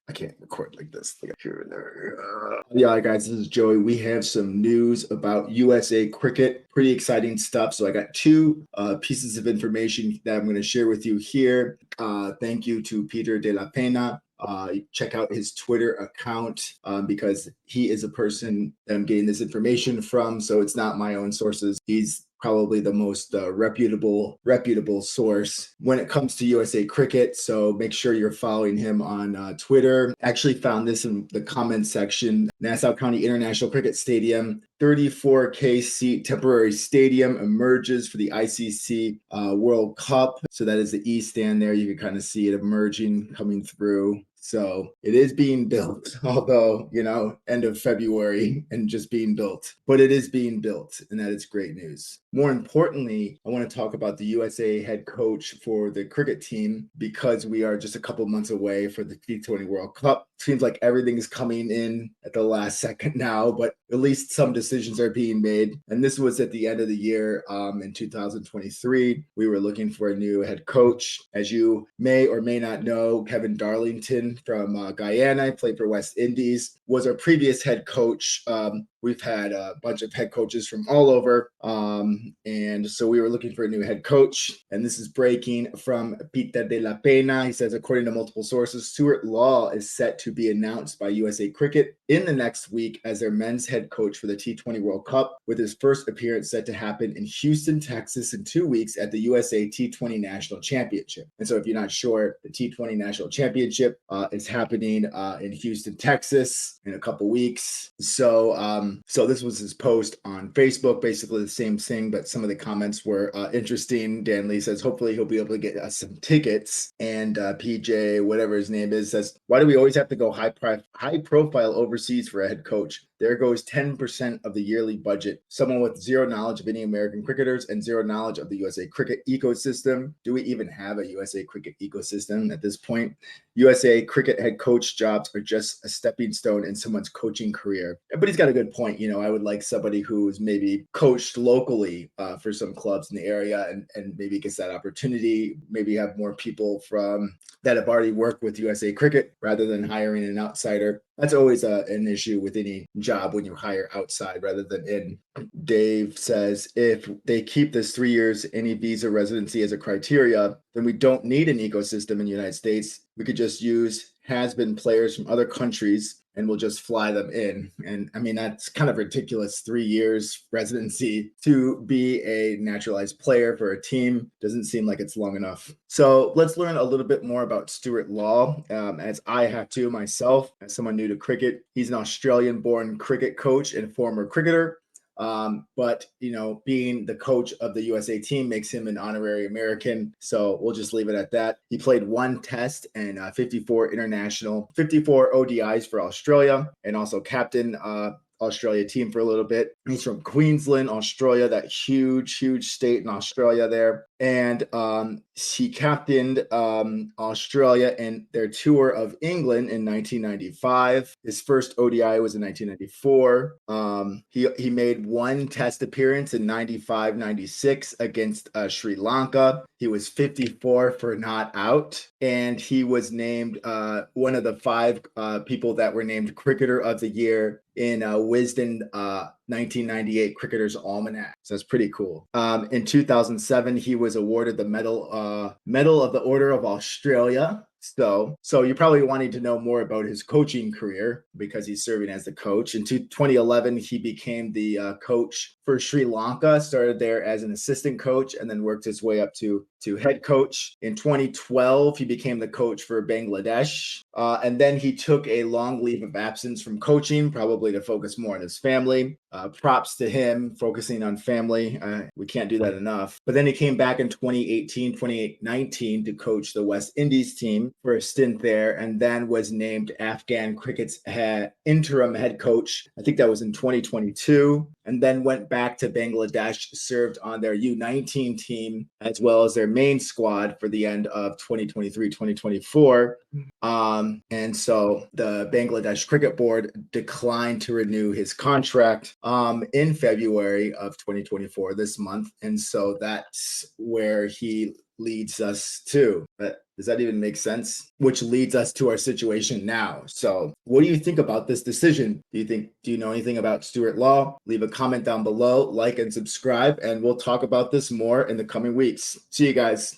I can't record like this. Like here and there. Yeah, guys, this is Joey. We have some news about USA cricket. Pretty exciting stuff. So I got two pieces of information that I'm going to share with you here. Thank you to Peter Della Pena. Check out his Twitter account because he is a person that I'm getting this information from. So it's not my own sources. He's probably the most reputable source when it comes to USA cricket. So make sure you're following him on Twitter. Actually found this in the comment section. Nassau County International Cricket Stadium, 34K seat temporary stadium emerges for the ICC World Cup. So that is the E stand there. You can kind of see it emerging, coming through. So it is being built, although, end of February and just being built. But it is being built, and that is great news. More importantly, I want to talk about the USA head coach for the cricket team because we are just a couple months away for the T20 World Cup. Seems like everything is coming in at the last second now, but at least some decisions are being made. And this was at the end of the year in 2023. We were looking for a new head coach. As you may or may not know, Kevin Darlington from Guyana, played for West Indies, was our previous head coach. We've had a bunch of head coaches from all over. And so we were looking for a new head coach. And this is breaking from Peter de la Pena. He says, according to multiple sources, Stuart Law is set to be announced by USA Cricket in the next week as their men's head coach for the T20 World Cup, with his first appearance set to happen in Houston, Texas in 2 weeks at the USA T20 National Championship. And so if you're not sure, the T20 National Championship is happening in Houston, Texas in a couple weeks. So this was his post on Facebook, basically the same thing, but some of the comments were interesting. Dan Lee says, hopefully he'll be able to get us some tickets. And PJ, whatever his name is, says, why do we always have to go high profile overseas for a head coach? There goes 10% of the yearly budget. Someone with zero knowledge of any American cricketers and zero knowledge of the USA cricket ecosystem. Do we even have a USA cricket ecosystem at this point? USA cricket head coach jobs are just a stepping stone in someone's coaching career. But he's got a good point. I would like somebody who's maybe coached locally for some clubs in the area and maybe gets that opportunity, maybe have more people from that have already worked with USA cricket rather than hiring an outsider. That's always an issue with any job when you hire outside rather than in. Dave says, if they keep this 3 years, any visa residency as a criteria, then we don't need an ecosystem in the United States. We could just use has-been players from other countries and we'll just fly them in. And I mean, that's kind of ridiculous. 3 years residency to be a naturalized player for a team doesn't seem like it's long enough. So let's learn a little bit more about Stuart Law, as I have to myself, as someone new to cricket. He's an Australian-born cricket coach and former cricketer. But being the coach of the USA team makes him an honorary American. So we'll just leave it at that. He played one test and 54 ODIs for Australia, and also captain Australia team for a little bit. He's from Queensland, Australia, that huge state in Australia there. And he captained Australia in their tour of England in 1995. His first ODI was in 1994. He made one test appearance in 95-96 against Sri Lanka. He was 54 for not out. And he was named one of the 5 people that were named Cricketer of the Year in Wisden 1998 Cricketer's Almanac. So that's pretty cool. In 2007, he was awarded the Medal of the Order of Australia. So you're probably wanting to know more about his coaching career because he's serving as the coach. In 2011, he became the coach for Sri Lanka, started there as an assistant coach and then worked his way up to head coach. In 2012, he became the coach for Bangladesh. And then he took a long leave of absence from coaching, probably to focus more on his family. Props to him focusing on family. We can't do that enough. But then he came back in 2018-2019 to coach the West Indies team for a stint there, and then was named Afghan cricket's interim head coach. I think that was in 2022, and then went back to Bangladesh, served on their U19 team as well as their main squad for the end of 2023-2024. And so the Bangladesh Cricket Board declined to renew his contract in February of 2024, this month. And so that's where he leads us to. Does that even make sense? Which leads us to our situation now. So what do you think about this decision? Do you know anything about Stuart Law? Leave a comment down below, like and subscribe, and we'll talk about this more in the coming weeks. See you guys.